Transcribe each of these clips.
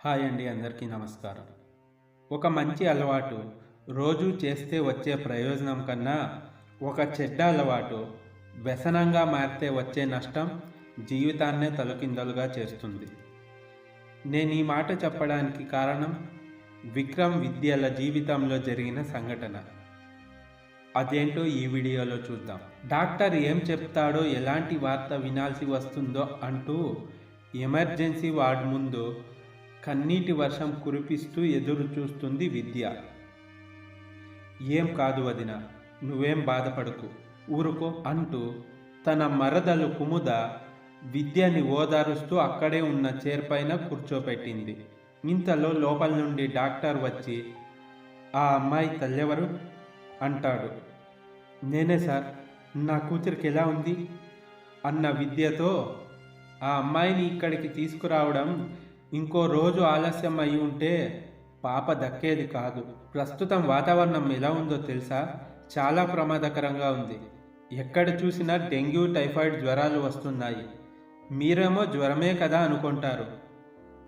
Hi అండి, అందరికీ నమస్కారం. ఒక మంచి అలవాటు రోజు చేస్తే వచ్చే ప్రయోజనం కన్నా ఒక చెడ్డ అలవాటు వ్యసనంగా మారితే వచ్చే నష్టం జీవితాన్నే తలకిందలుగా చేస్తుంది. నేను ఈ మాట చెప్పడానికి కారణం విక్రమ్ విద్యల జీవితంలో జరిగిన సంఘటన. అదేంటో ఈ వీడియోలో చూద్దాం. డాక్టర్ ఏం చెప్తాడో, ఎలాంటి వార్త వినాల్సి వస్తుందో అంటూ ఎమర్జెన్సీ వార్డ్ ముందు కన్నీటి వర్షం కురిపిస్తూ ఎదురు చూస్తుంది విద్య. ఏం కాదు వదిన, నువ్వేం బాధపడకు, ఊరుకో అంటూ తన మరదలు కుముద విద్యని ఓదారుస్తూ అక్కడే ఉన్న చైర్ పైన కూర్చోపెట్టింది. ఇంతలో లోపల నుండి డాక్టర్ వచ్చి, ఆ అమ్మాయి తల్లెవరు అంటాడు. నేనే సార్, నా కూతురికి ఎలా ఉంది అన్న విద్యతో, ఆ అమ్మాయిని ఇక్కడికి తీసుకురావడం ఇంకో రోజు ఆలస్యం అయి ఉంటే పాప దక్కేది కాదు. ప్రస్తుతం వాతావరణం ఎలా ఉందో తెలుసా? చాలా ప్రమాదకరంగా ఉంది. ఎక్కడ చూసినా డెంగ్యూ, టైఫాయిడ్ జ్వరాలు వస్తున్నాయి. మీరేమో జ్వరమే కదా అనుకుంటారు.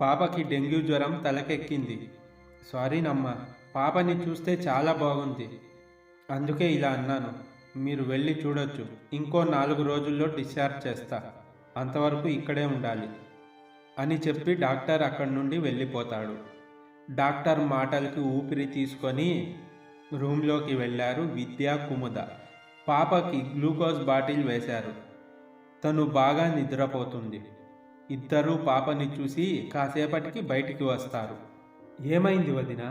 పాపకి డెంగ్యూ జ్వరం తలకెక్కింది. సారీనమ్మా, పాపని చూస్తే చాలా బాగుంది, అందుకే ఇలా అన్నాను. మీరు వెళ్ళి చూడొచ్చు. ఇంకో 4 రోజుల్లో డిశ్చార్జ్ చేస్తా, అంతవరకు ఇక్కడే ఉండాలి అని చెప్పి డాక్టర్ అక్కడి నుండి వెళ్ళిపోతాడు. డాక్టర్ మాటలకి ఊపిరి తీసుకొని రూమ్లోకి వెళ్ళారు విద్య, కుముద. పాపకి గ్లూకోజ్ బాటిల్ వేశారు. తను బాగా నిద్రపోతుంది. ఇద్దరూ పాపని చూసి కాసేపటికి బయటికి వస్తారు. ఏమైంది వదిన?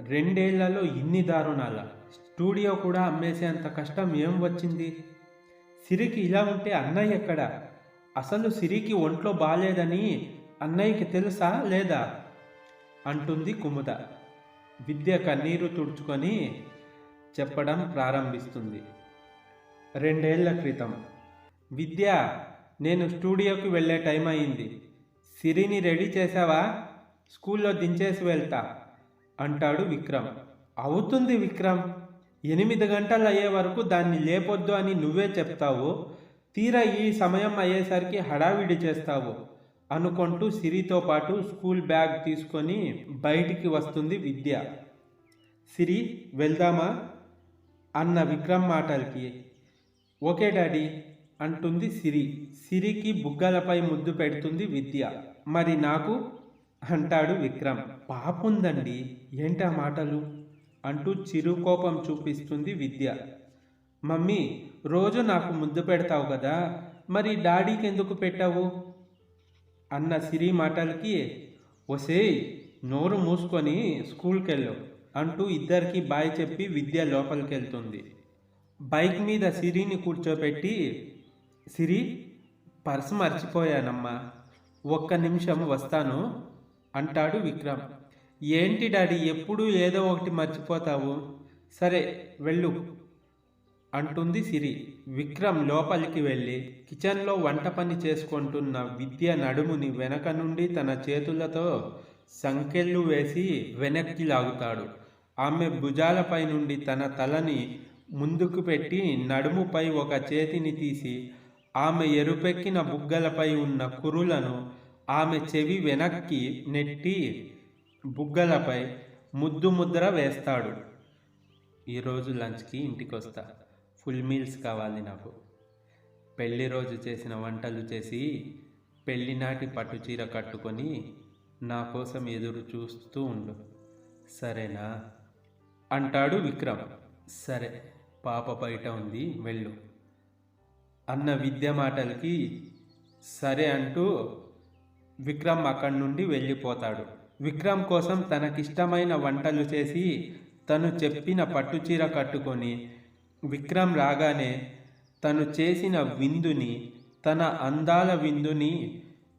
2 ఏళ్లలో ఇన్ని దారుణాల? స్టూడియో కూడా అమ్మేసేంత కష్టం ఏం వచ్చింది? సిరికి ఇలా ఉంటే అన్నయ్య ఎక్కడా? అసలు సిరికి ఒంట్లో బాలేదని అన్నయ్యకి తెలుసా లేదా అంటుంది కుముద. విద్య కన్నీరు తుడుచుకొని చెప్పడం ప్రారంభిస్తుంది. 2 ఏళ్ల క్రితం. విద్య, నేను స్టూడియోకి వెళ్ళే టైం అయింది. సిరిని రెడీ చేసావా? స్కూల్లో దించేసి వెళ్తా అంటాడు విక్రమ్. అవుతుంది విక్రమ్, 8 గంటలు అయ్యే వరకు దాన్ని లేపొద్దు అని నువ్వే చెప్తావు. తీరా ఈ సమయం అయ్యేసరికి హడావిడి చేస్తావు అనుకుంటూ సిరితో పాటు స్కూల్ బ్యాగ్ తీసుకొని బయటికి వస్తుంది విద్య. సిరి, వెళ్దామా అన్న విక్రమ్ మాటలకి ఓకే డాడీ అంటుంది సిరి. సిరికి బుగ్గలపై ముద్దు పెడుతుంది విద్య. మరి నాకు అంటాడు విక్రమ్. పాపుందండి, ఏంటా మాటలు అంటూ చిరుకోపం చూపిస్తుంది విద్య. మమ్మీ, రోజు నాకు ముద్దు పెడతావు కదా, మరి డాడీకి ఎందుకు పెట్టావు అన్న సిరి మాటలకి, ఒసేయ్ నోరు మూసుకొని స్కూల్కి వెళ్ళు అంటూ ఇద్దరికి బాయ్ చెప్పి విద్య లోపలికి వెళ్తుంది. బైక్ మీద సిరిని కూర్చోపెట్టి, సిరి, పర్స్ మర్చిపోయానమ్మా, 1 నిమిషం వస్తాను అంటాడు విక్రమ్. ఏంటి డాడీ, ఎప్పుడూ ఏదో ఒకటి మర్చిపోతావు. సరే వెళ్ళు అంటుంది సిరి. విక్రమ్ లోపలికి వెళ్ళి కిచెన్లో వంట పని చేసుకుంటున్న విద్య నడుముని వెనక నుండి తన చేతులతో సంకెళ్ళు వేసి వెనక్కి లాగుతాడు. ఆమె భుజాలపై నుండి తన తలని ముందుకు పెట్టి నడుముపై ఒక చేతిని తీసి ఆమె ఎరుపెక్కిన బుగ్గలపై ఉన్న కురులను ఆమె చెవి వెనక్కి నెట్టి బుగ్గలపై ముద్దు ముద్ర వేస్తాడు. ఈరోజు లంచ్కి ఇంటికి వస్తా, ఫుల్ మీల్స్ కావాలి నాకు. పెళ్లి రోజు చేసిన వంటలు చేసి పెళ్లినాటి పట్టుచీర కట్టుకొని నా కోసం ఎదురు చూస్తూ ఉండు, సరేనా అంటాడు విక్రమ్. సరే, పాప బయట ఉంది, వెళ్ళు అన్న విద్య మాటలకి సరే అంటూ విక్రమ్ అక్కడి నుండి వెళ్ళిపోతాడు. విక్రమ్ కోసం తనకిష్టమైన వంటలు చేసి తను చెప్పిన పట్టుచీర కట్టుకొని విక్రమ్ రాగానే తను చేసిన విందుని, తన అందాల విందుని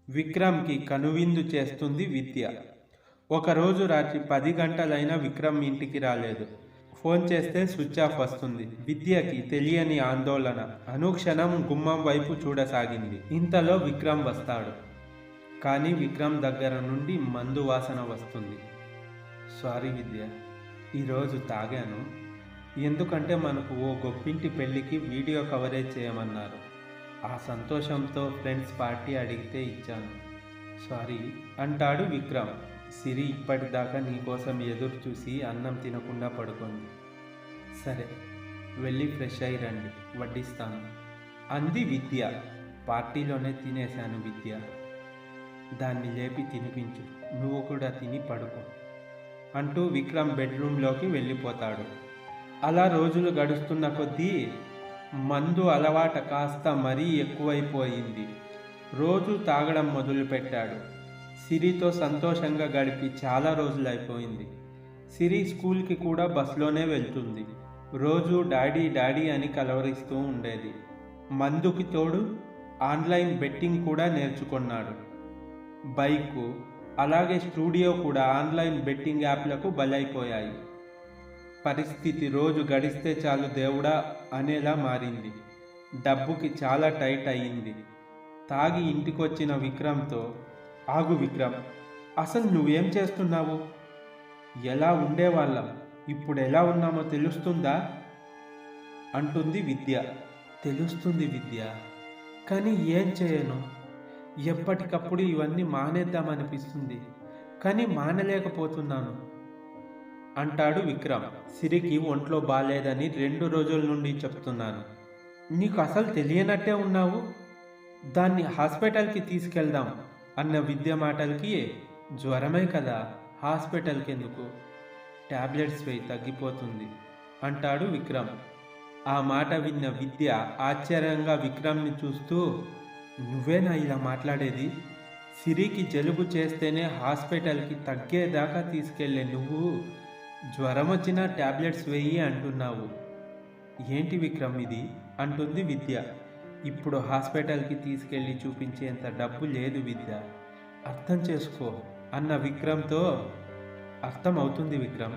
విక్రమ్కి కనువిందు చేస్తుంది విద్య. ఒకరోజు రాత్రి 10 గంటలైనా విక్రమ్ ఇంటికి రాలేదు. ఫోన్ చేస్తే స్విచ్ ఆఫ్ వస్తుంది. విద్యకి తెలియని ఆందోళన అనుక్షణం గుమ్మం వైపు చూడసాగింది. ఇంతలో విక్రమ్ వస్తాడు. కానీ విక్రమ్ దగ్గర నుండి మందు వాసన వస్తుంది. సారీ విద్య, ఈరోజు తాగాను, ఎందుకంటే మనకు ఓ గొప్పింటి పెళ్ళికి వీడియో కవరేజ్ చేయమన్నారు. ఆ సంతోషంతో ఫ్రెండ్స్ పార్టీ అడిగితే ఇచ్చాను, సారీ అంటాడు విక్రమ్. సిరి ఇప్పటిదాకా నీకోసం ఎదురు చూసి అన్నం తినకుండా పడుకుంది. సరే, వెళ్ళి ఫ్రెష్ అయ్యి రండి, వడ్డిస్తాను అంది విద్య. పార్టీలోనే తినేశాను విద్య. దాన్ని లేపి తినిపించు, నువ్వు కూడా తిని పడుకో అంటూ విక్రమ్ బెడ్రూమ్లోకి వెళ్ళిపోతాడు. అలా రోజులు గడుస్తున్న కొద్దీ మందు అలవాట కాస్త మరీ ఎక్కువైపోయింది. రోజు తాగడం మొదలుపెట్టాడు. సిరితో సంతోషంగా గడిపి చాలా రోజులైపోయింది. సిరి స్కూల్కి కూడా బస్లోనే వెళ్తుంది. రోజు డాడీ డాడీ అని కలవరిస్తూ ఉండేది. మందుకి తోడు ఆన్లైన్ బెట్టింగ్ కూడా నేర్చుకున్నాడు. బైకు అలాగే స్టూడియో కూడా ఆన్లైన్ బెట్టింగ్ యాప్లకు బలైపోయాయి. పరిస్థితి రోజు గడిస్తే చాలు దేవుడా అనేలా మారింది. డబ్బుకి చాలా టైట్ అయ్యింది. తాగి ఇంటికొచ్చిన విక్రమ్తో, ఆగు విక్రమ్, అసలు నువ్వేం చేస్తున్నావు? ఎలా ఉండేవాళ్ళం, ఇప్పుడు ఎలా ఉన్నామో తెలుస్తుందా అంటుంది విద్య. తెలుస్తుంది విద్య, కానీ ఏం చేయను? ఎప్పటికప్పుడు ఇవన్నీ మానేద్దామనిపిస్తుంది, కానీ మానలేకపోతున్నాను అంటాడు విక్రమ్. సిరికి ఒంట్లో బాలేదని 2 రోజుల నుండి చెప్తున్నాను. నీకు అసలు తెలియనట్టే ఉన్నావు. దాన్ని హాస్పిటల్కి తీసుకెళ్దాం అన్న విద్య మాటలకి, జ్వరమే కదా, హాస్పిటల్కి ఎందుకు, టాబ్లెట్స్ వేయి తగ్గిపోతుంది అంటాడు విక్రమ్. ఆ మాట విన్న విద్య ఆశ్చర్యంగా విక్రమ్ని చూస్తూ, నువ్వేనా ఇలా మాట్లాడేది? సిరికి జలుబు చేస్తేనే హాస్పిటల్కి తగ్గేదాకా తీసుకెళ్లే నువ్వు జ్వరం వచ్చినా టాబ్లెట్స్ వేయి అంటున్నావు. ఏంటి విక్రమ్ ఇది అంటుంది విద్య. ఇప్పుడు హాస్పిటల్కి తీసుకెళ్ళి చూపించేంత డబ్బు లేదు విద్య, అర్థం చేసుకో అన్న విక్రమ్తో, అర్థం అవుతుంది విక్రమ్,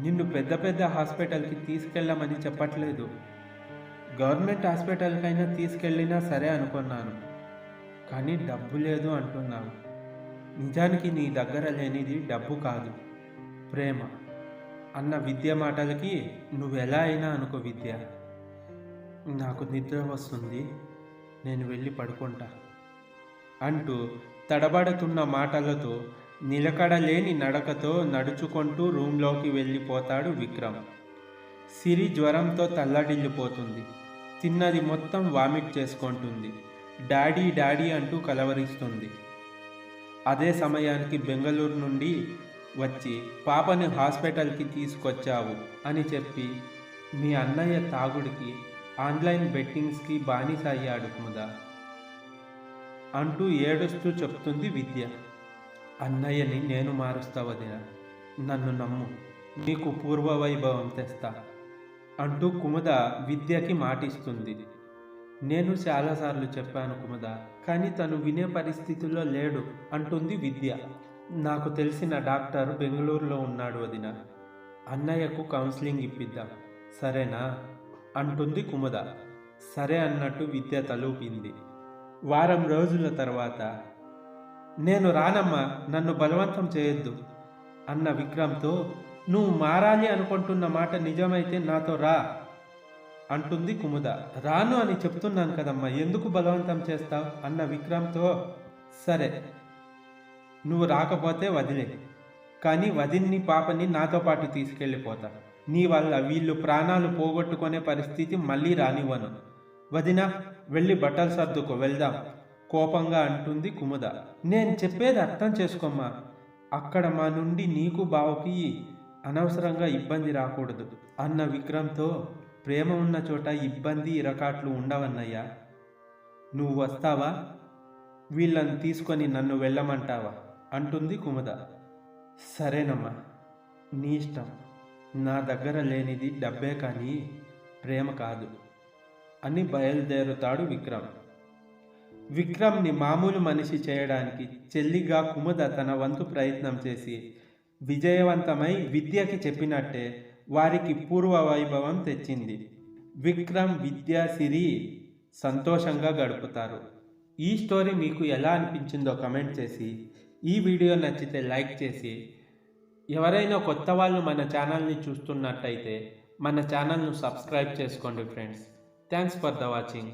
నిన్ను పెద్ద పెద్ద హాస్పిటల్కి తీసుకెళ్ళమని చెప్పట్లేదు. గవర్నమెంట్ హాస్పిటల్కైనా తీసుకెళ్ళినా సరే అనుకున్నాను, కానీ డబ్బు లేదు అంటున్నావు. నిజానికి నీ దగ్గర లేనిది డబ్బు కాదు, ప్రేమ అన్న విద్య మాటలకి, నువ్వెలా అయినా అనుకో విద్య, నాకు నిద్ర వస్తుంది, నేను వెళ్ళి పడుకుంటా అంటూ తడబడుతున్న మాటలతో నిలకడలేని నడకతో నడుచుకుంటూ రూంలోకి వెళ్ళిపోతాడు విక్రమ్. సిరి జ్వరంతో తల్లడిల్లిపోతుంది. తిన్నది మొత్తం వామిట్ చేసుకుంటుంది. డాడీ డాడీ అంటూ కలవరిస్తుంది. అదే సమయానికి బెంగళూరు నుండి వచ్చి పాపని హాస్పిటల్కి తీసుకొచ్చావు అని చెప్పి, మీ అన్నయ్య తాగుడికి ఆన్లైన్ బెట్టింగ్స్కి బానిస అయ్యాడు ముదా అంటూ ఏడుస్తూ చెప్తుంది విద్య. అన్నయ్యని నేను మారుస్తా వదిన, నన్ను నమ్ము, నీకు పూర్వ వైభవం తెస్తా అంటూ కుముద విద్యకి మాటిస్తుంది. నేను చాలాసార్లు చెప్పాను కుముద, కానీ తను వినే పరిస్థితిలో లేడు అంటుంది విద్య. నాకు తెలిసిన డాక్టర్ బెంగళూరులో ఉన్నాడు వదిన, అన్నయ్యకు కౌన్సిలింగ్ ఇప్పిద్దాం, సరేనా అంటుంది కుముద. సరే అన్నట్టు విద్య తలూపింది. వారం రోజుల తర్వాత, నేను రానమ్మా, నన్ను బలవంతం చేయొద్దు అన్న విక్రమ్తో, నువ్వు మారాలి అనుకుంటున్న మాట నిజమైతే నాతో రా అంటుంది కుముద. రాను అని చెప్తున్నాను కదమ్మా, ఎందుకు బలవంతం చేస్తావు అన్న విక్రమ్తో, సరే నువ్వు రాకపోతే వదిలే, కానీ వదిన్ని పాపని నాతో పాటు తీసుకెళ్ళిపోతా. నీ వల్ల వీళ్ళు ప్రాణాలు పోగొట్టుకునే పరిస్థితి మళ్ళీ రానివ్వను. వదిన, వెళ్ళి బట్టలు సర్దుకో, వెళ్దాం కోపంగా అంటుంది కుముద. నేను చెప్పేది అర్థం చేసుకోమ్మా, అక్కడ మా నుండి నీకు బావకి అనవసరంగా ఇబ్బంది రాకూడదు అన్న విక్రమ్తో, ప్రేమ ఉన్న చోట ఇబ్బంది ఇరకాట్లు ఉండవన్నయ్యా. నువ్వు వస్తావా, వీళ్ళని తీసుకొని నన్ను వెళ్ళమంటావా అంటుంది కుముద. సరేనమ్మా, నీ ఇష్టం, నా దగ్గర లేనిది డబ్బే కానీ ప్రేమ కాదు అని బయలుదేరుతాడు విక్రమ్. విక్రమ్ని మామూలు మనిషి చేయడానికి చెల్లిగా కుముద తన వంతు ప్రయత్నం చేసి విజయవంతమై విద్యకి చెప్పినట్టే వారికి పూర్వ వైభవం తెచ్చింది. విక్రమ్, విద్య, సిరి సంతోషంగా గడుపుతారు. ఈ స్టోరీ మీకు ఎలా అనిపించిందో కమెంట్ చేసి, ఈ వీడియో నచ్చితే లైక్ చేసి, ఎవరైనా కొత్త వాళ్ళు మన ఛానల్ని చూస్తున్నట్టయితే మన ఛానల్ను సబ్స్క్రైబ్ చేసుకోండి friends. Thanks for the watching.